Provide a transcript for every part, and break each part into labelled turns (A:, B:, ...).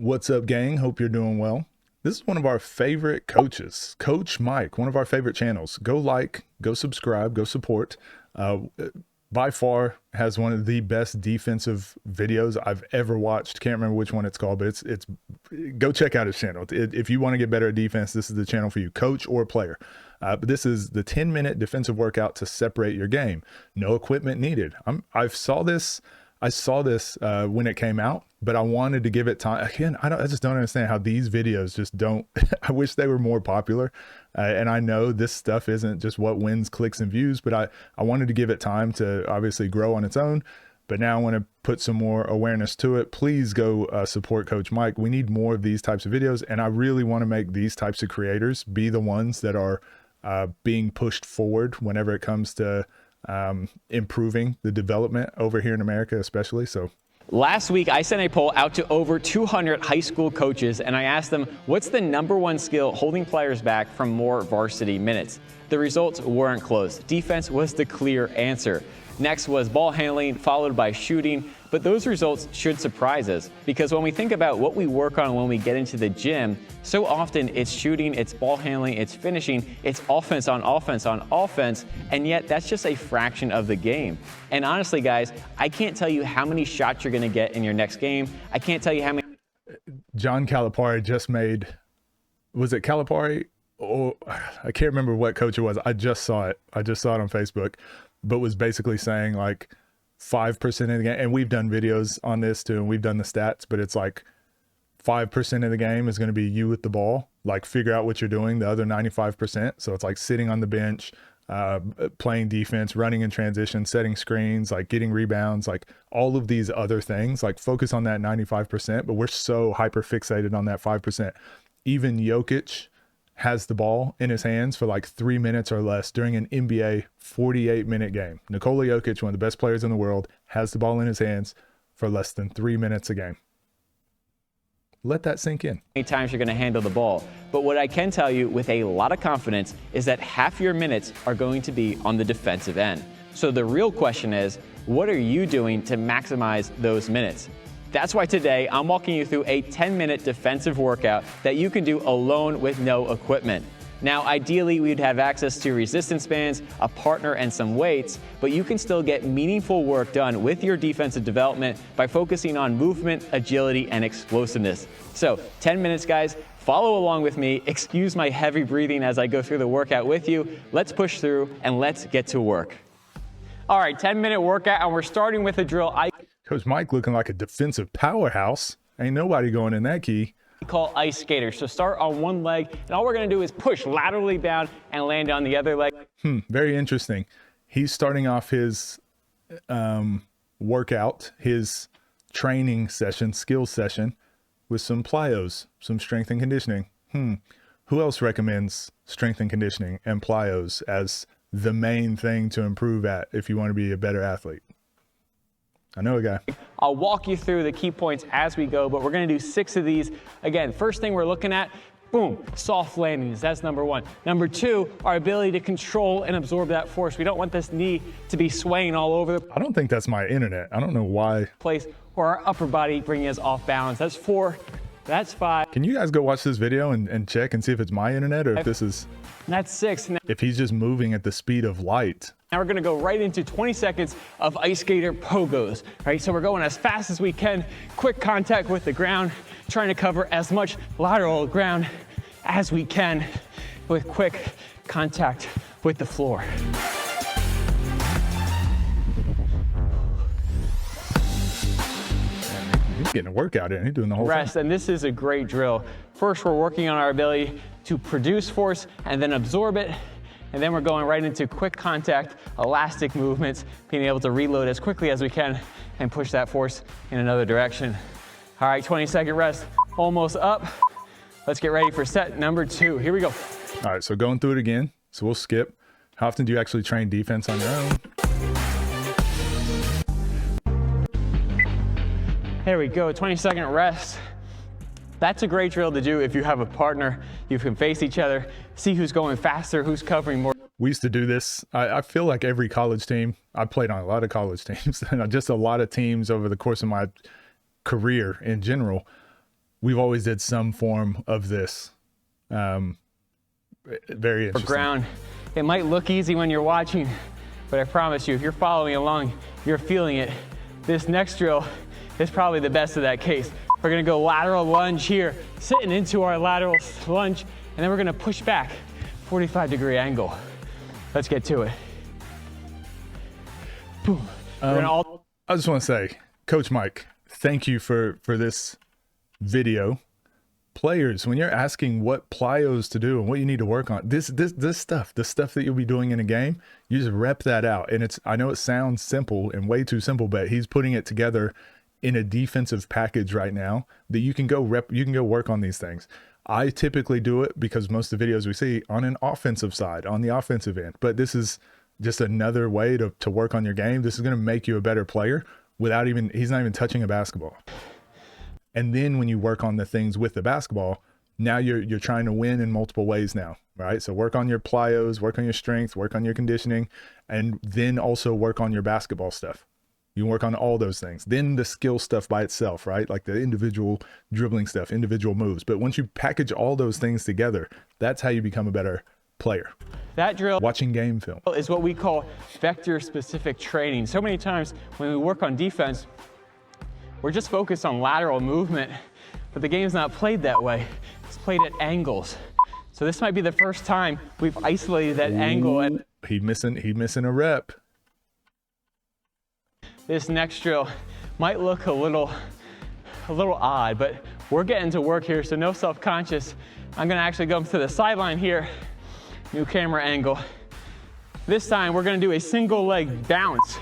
A: What's up, gang? Hope you're doing well. This is one of our favorite coaches, Coach Mike, one of our favorite channels. Go like, go subscribe, go support. By far has one of the best defensive videos I've ever watched. Can't remember which one it's called, but it's go check out his channel. If you want to get better at defense, this is the channel for you, coach or player. But this is the 10-minute defensive workout to separate your game. No equipment needed. I saw this when it came out, but I wanted to give it time. Again, I just don't understand how these videos just don't. I wish they were more popular. And I know this stuff isn't just what wins clicks and views, but I wanted to give it time to obviously grow on its own. But now I want to put some more awareness to it. Please go support Coach Mike. We need more of these types of videos. And I really want to make these types of creators be the ones that are being pushed forward whenever it comes to improving the development over here in America, especially. So
B: last week, I sent a poll out to over 200 high school coaches, and I asked them, what's the #1 skill holding players back from more varsity minutes? The results weren't close. Defense was the clear answer. Next was ball handling, followed by shooting, but those results should surprise us because when we think about what we work on when we get into the gym, so often it's shooting, it's ball handling, it's finishing, it's offense on offense on offense, and yet that's just a fraction of the game. And honestly, guys, I can't tell you how many shots you're gonna get in your next game. I can't tell you how many.
A: John Calipari just made, was it Calipari? Oh, I can't remember what coach it was. I just saw it on Facebook, but was basically saying like 5% of the game, and we've done videos on this too, and we've done the stats, but it's like 5% of the game is going to be you with the ball, like figure out what you're doing the other 95%. So it's like sitting on the bench, playing defense, running in transition, setting screens, like getting rebounds, like all of these other things, like focus on that 95%, but we're so hyper fixated on that 5%. Even Jokic has the ball in his hands for like 3 minutes or less during an NBA 48-minute game. Nikola Jokic, one of the best players in the world, has the ball in his hands for less than 3 minutes a game. Let that sink in.
B: Many times you're going to handle the ball. But what I can tell you with a lot of confidence is that half your minutes are going to be on the defensive end. So the real question is, what are you doing to maximize those minutes? That's why today I'm walking you through a 10-minute defensive workout that you can do alone with no equipment. Now, ideally, we'd have access to resistance bands, a partner, and some weights, but you can still get meaningful work done with your defensive development by focusing on movement, agility, and explosiveness. So 10 minutes, guys. Follow along with me. Excuse my heavy breathing as I go through the workout with you. Let's push through and let's get to work. All right, 10-minute workout, and we're starting with a drill
A: Coach Mike looking like a defensive powerhouse. Ain't nobody going in that key.
B: Call ice skater. So start on one leg, and all we're going to do is push laterally down and land on the other leg.
A: Very interesting. He's starting off his workout, his training session, skill session, with some plyos, some strength and conditioning. Who else recommends strength and conditioning and plyos as the main thing to improve at if you want to be a better athlete? I know a guy.
B: I'll walk you through the key points as we go, but we're going to do 6 of these. Again, first thing we're looking at, boom, soft landings. That's #1. #2, our ability to control and absorb that force. We don't want this knee to be swaying all over the
A: I don't think that's my internet. I don't know why.
B: place, or our upper body bringing us off balance. That's 4. That's 5.
A: Can you guys go watch this video and check and see if it's my internet or if this is...
B: That's 6. Now,
A: if he's just moving at the speed of light.
B: now we're gonna go right into 20 seconds of ice skater pogos, right? So we're going as fast as we can, quick contact with the ground, trying to cover as much lateral ground as we can with quick contact with the floor.
A: He's getting a workout in. He's doing the whole
B: Rest,
A: thing.
B: and this is a great drill. First, we're working on our ability to produce force and then absorb it. And then we're going right into quick contact, elastic movements, being able to reload as quickly as we can and push that force in another direction. All right, 20-second rest, almost up. Let's get ready for set #2. Here we go.
A: All right, so going through it again. So we'll skip. How often do you actually train defense on your own?
B: There we go, 20-second rest. That's a great drill to do if you have a partner. You can face each other, see who's going faster, who's covering more.
A: We used to do this. I feel like every college team, I played on a lot of college teams, and just a lot of teams over the course of my career in general, we've always did some form of this. Very interesting.
B: For ground, it might look easy when you're watching, but I promise you, if you're following along, you're feeling it. This next drill is probably the best of that case. We're gonna go lateral lunge here, sitting into our lateral lunge, and then we're gonna push back, 45-degree angle. Let's get to it. Boom.
A: I just want to say, Coach Mike, thank you for this video. Players, when you're asking what plyos to do and what you need to work on, this stuff, the stuff that you'll be doing in a game, you just rep that out. And I know it sounds simple and way too simple, but he's putting it together in a defensive package right now that you can go work on these things. I typically do it because most of the videos we see on an offensive side, on the offensive end, but this is just another way to work on your game. This is going to make you a better player without he's not even touching a basketball. And then when you work on the things with the basketball, now you're trying to win in multiple ways now, right? So work on your plyos, work on your strength, work on your conditioning, and then also work on your basketball stuff. You can work on all those things. Then the skill stuff by itself, right? Like the individual dribbling stuff, individual moves. But once you package all those things together, that's how you become a better player.
B: That drill,
A: watching game film,
B: is what we call vector-specific training. So many times when we work on defense, we're just focused on lateral movement, but the game's not played that way. It's played at angles. So this might be the first time we've isolated that angle. And
A: He's missing a rep.
B: This next drill might look a little odd, but we're getting to work here, so no self-conscious. I'm gonna actually go to the sideline here, new camera angle. This time we're gonna do a single leg bounce.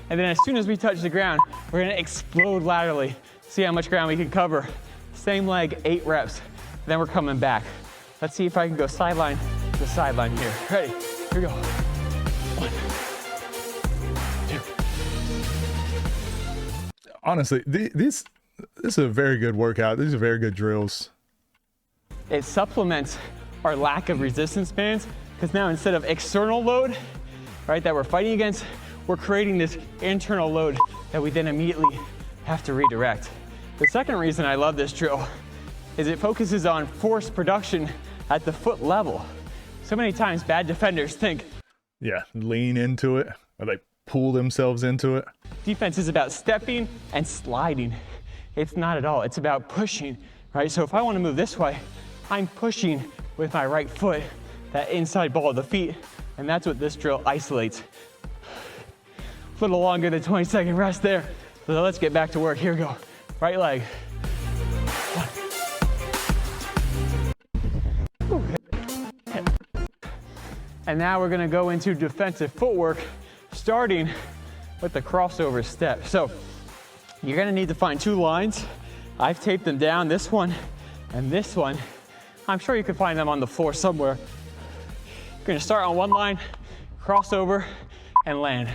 B: And then as soon as we touch the ground, we're gonna explode laterally. See how much ground we can cover. Same leg, 8 reps. Then we're coming back. Let's see if I can go sideline to sideline here. Ready, here we go. 1, 2.
A: Honestly, this is a very good workout. These are very good drills.
B: It supplements our lack of resistance bands, because now instead of external load, right, that we're fighting against, we're creating this internal load that we then immediately have to redirect. The second reason I love this drill is it focuses on force production at the foot level. So many times bad defenders think,
A: yeah, lean into it, or they pull themselves into it.
B: Defense is about stepping and sliding. It's not at all, it's about pushing, right? So if I wanna move this way, I'm pushing with my right foot, that inside ball of the feet, and that's what this drill isolates. A little longer than 20-second rest there. So let's get back to work. Here we go. Right leg. 1. And now we're gonna go into defensive footwork, starting with the crossover step. So you're gonna need to find 2 lines. I've taped them down, this one and this one. I'm sure you can find them on the floor somewhere. You're gonna start on one line, crossover and land.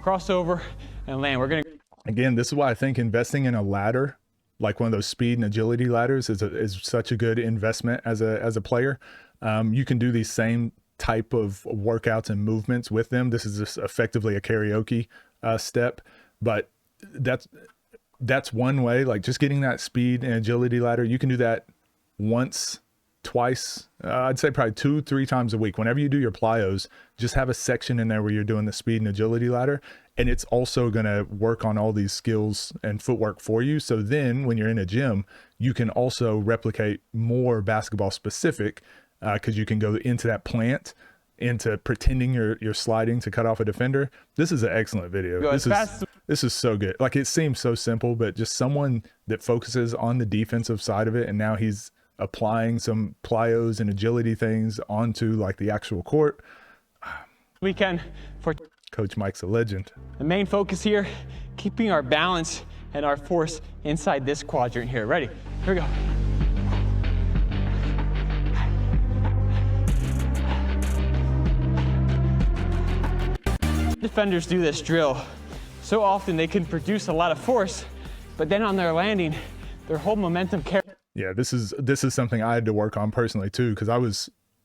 B: Crossover and land. We're gonna,
A: again, this is why I think investing in a ladder, like one of those speed and agility ladders, is such a good investment as a player. You can do these same type of workouts and movements with them. This is just effectively a karaoke step, but that's one way. Like just getting that speed and agility ladder, you can do that once, twice, I'd say probably 2-3 times a week. Whenever you do your plyos, just have a section in there where you're doing the speed and agility ladder, and it's also going to work on all these skills and footwork for you. So then when you're in a gym, you can also replicate more basketball specific, because you can go into that plant, into pretending you're sliding to cut off a defender. This is an excellent video. This is so good. Like, it seems so simple, but just someone that focuses on the defensive side of it, and now he's applying some plyos and agility things onto like the actual court.
B: Weekend for
A: Coach Mike's a legend.
B: the main focus here, keeping our balance and our force inside this quadrant here. Ready? Here we go. Defenders do this drill so often they can produce a lot of force, but then on their landing, their whole momentum carries.
A: Yeah, this is something I had to work on personally too, because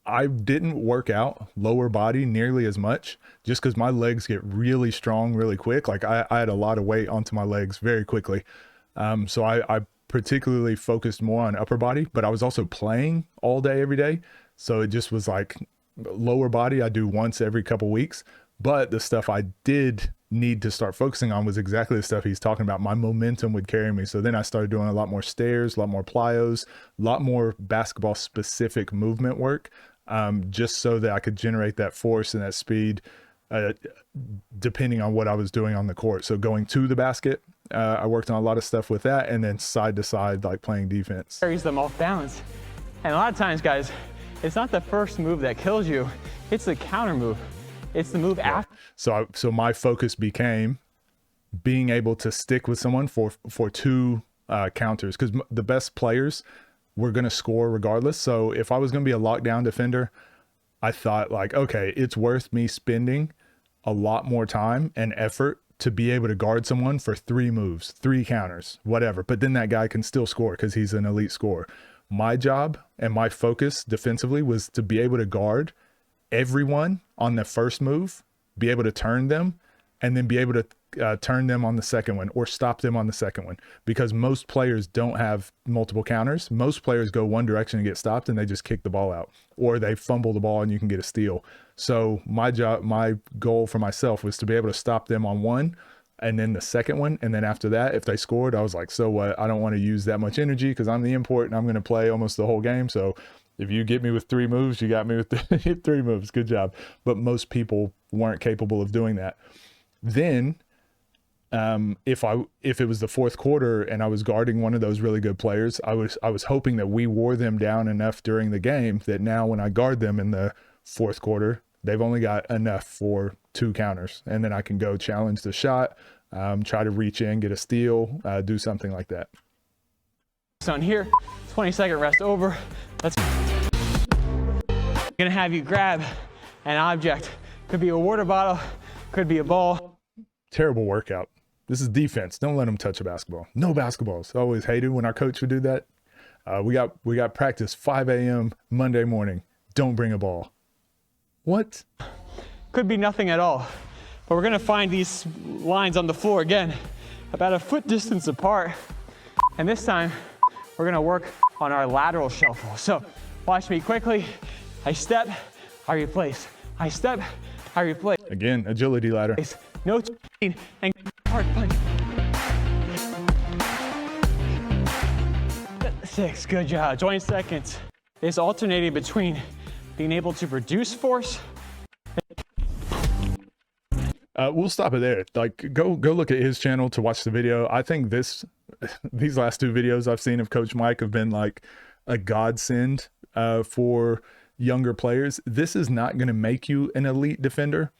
A: I didn't work out lower body nearly as much, just because my legs get really strong really quick. Like I had a lot of weight onto my legs very quickly. So I particularly focused more on upper body, but I was also playing all day, every day. So it just was like lower body I do once every couple weeks. But the stuff I did need to start focusing on was exactly the stuff he's talking about. My momentum would carry me. So then I started doing a lot more stairs, a lot more plyos, a lot more basketball specific movement work, just so that I could generate that force and that speed, depending on what I was doing on the court. So going to the basket, I worked on a lot of stuff with that, and then side to side, like playing defense.
B: Carries them off balance. And a lot of times, guys, it's not the first move that kills you, it's the counter move. It's the move after.
A: So my focus became being able to stick with someone for two counters, because the best players were going to score regardless. So if I was going to be a lockdown defender, I thought like, okay, it's worth me spending a lot more time and effort to be able to guard someone for 3 moves, 3 counters, whatever. But then that guy can still score because he's an elite scorer. My job and my focus defensively was to be able to guard everyone on the first move, be able to turn them, and then be able to turn them on the second one or stop them on the second one, because most players don't have multiple counters. Most players go one direction and get stopped and they just kick the ball out, or they fumble the ball and you can get a steal. So my goal for myself was to be able to stop them on one and then the second one. And then after that, if they scored, I was like, so what? I don't want to use that much energy because I'm the import and I'm going to play almost the whole game. So if you get me with 3 moves, you got me with 3 moves. Good job. But most people weren't capable of doing that. Then if it was the fourth quarter and I was guarding one of those really good players, I was hoping that we wore them down enough during the game that now when I guard them in the fourth quarter, they've only got enough for 2 counters. And then I can go challenge the shot, try to reach in, get a steal, do something like that.
B: So on here, 20-second rest over. Let's gonna have you grab an object. Could be a water bottle, could be a ball.
A: Terrible workout. This is defense. Don't let them touch a basketball. No basketballs. I always hated when our coach would do that. We got practice 5 a.m. Monday morning. Don't bring a ball. What?
B: Could be nothing at all. But we're gonna find these lines on the floor again, about a foot distance apart. And this time, we're gonna work on our lateral shuffle. So watch me quickly. I step, I replace. I step, I replace.
A: Again, agility ladder.
B: No chain and hard punch. 6, good job. 20 seconds. It's alternating between being able to produce force.
A: We'll stop it there. Like, go look at his channel to watch the video. I think these last 2 videos I've seen of Coach Mike have been like a godsend for younger players. This is not going to make you an elite defender,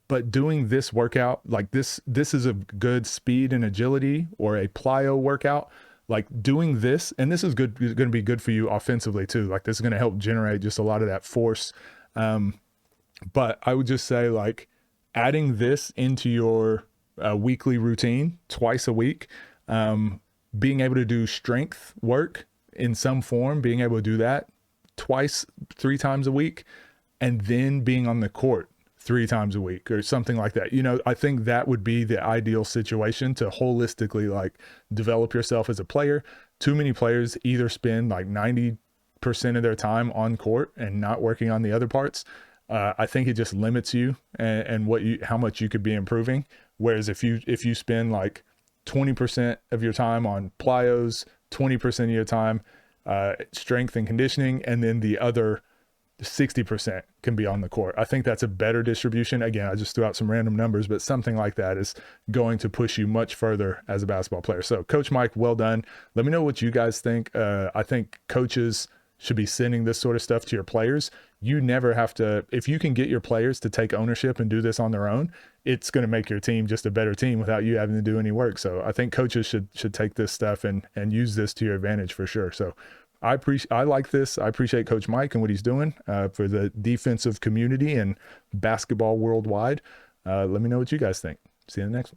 A: but doing this workout, like this is a good speed and agility or a plyo workout. Like doing this, and this is going to be good for you offensively too. Like this is going to help generate just a lot of that force. But I would just say like adding this into your weekly routine twice a week, being able to do strength work in some form, being able to do that 3 times a week, and then being on the court 3 times a week or something like that. You know, I think that would be the ideal situation to holistically like develop yourself as a player. Too many players either spend like 90% of their time on court and not working on the other parts. I think it just limits you and how much you could be improving. Whereas if you spend like 20% of your time on plyos, 20% of your time strength and conditioning, and then the other 60% can be on the court. I think that's a better distribution. Again, I just threw out some random numbers, but something like that is going to push you much further as a basketball player. So Coach Mike, well done. Let me know what you guys think. I think coaches should be sending this sort of stuff to your players. You never have to, if you can get your players to take ownership and do this on their own, it's going to make your team just a better team without you having to do any work. So I think coaches should take this stuff and use this to your advantage for sure. So I like this. I appreciate Coach Mike and what he's doing for the defensive community and basketball worldwide. Let me know what you guys think. See you in the next one.